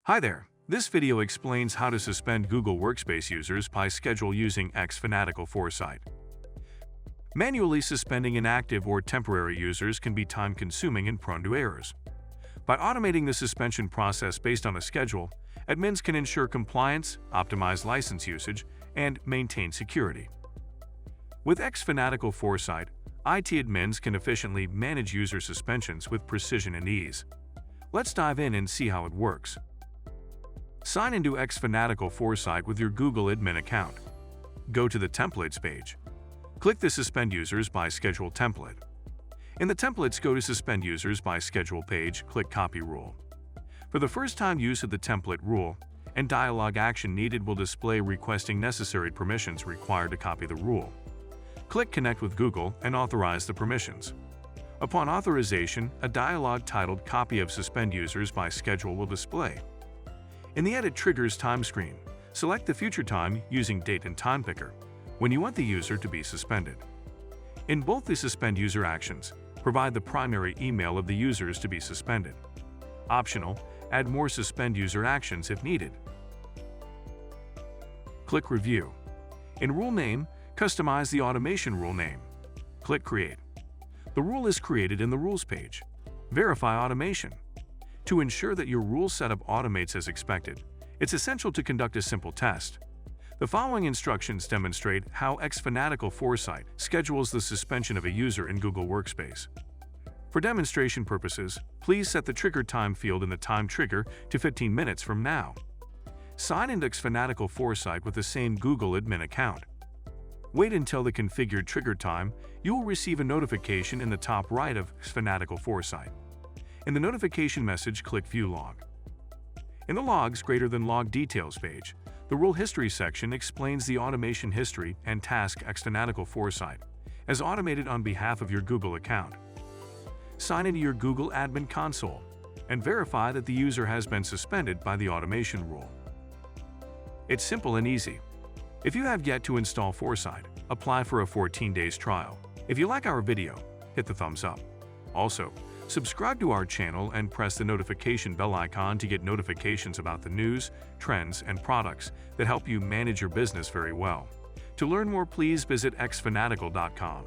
Hi there. This video explains how to suspend Google Workspace users by schedule using xFanatical Foresight. Manually suspending inactive or temporary users can be time-consuming and prone to errors. By automating the suspension process based on a schedule, admins can ensure compliance, optimize license usage, and maintain security. With xFanatical Foresight, IT admins can efficiently manage user suspensions with precision and ease. Let's dive in and see how it works. Sign into xFanatical Foresight with your Google admin account. Go to the Templates page. Click the Suspend Users by Schedule template. In the Templates, go to Suspend Users by Schedule page, click Copy Rule. For the first-time use of the template rule, and dialog action needed will display requesting necessary permissions required to copy the rule. Click Connect with Google and authorize the permissions. Upon authorization, a dialog titled Copy of Suspend Users by Schedule will display. In the Edit Triggers time screen, select the future time using Date and Time Picker when you want the user to be suspended. In both the Suspend User actions, provide the primary email of the users to be suspended. Optional, add more Suspend User actions if needed. Click Review. In Rule Name, customize the automation rule name. Click Create. The rule is created in the Rules page. Verify automation. To ensure that your rule setup automates as expected, it's essential to conduct a simple test. The following instructions demonstrate how xFanatical Foresight schedules the suspension of a user in Google Workspace. For demonstration purposes, please set the trigger time field in the time trigger to 15 minutes from now. Sign into xFanatical Foresight with the same Google admin account. Wait until the configured trigger time. You will receive a notification in the top right of xFanatical Foresight. In the notification message, click View Log. In the Logs greater than Log Details page, the Rule History section explains the automation history and task xFanatical Foresight as automated on behalf of your Google account. Sign into your Google Admin Console and verify that the user has been suspended by the automation rule. It's simple and easy. If you have yet to install Foresight, apply for a 14 days trial. If you like our video, hit the thumbs up. Also, subscribe to our channel and press the notification bell icon to get notifications about the news, trends, and products that help you manage your business very well. To learn more, please visit xfanatical.com.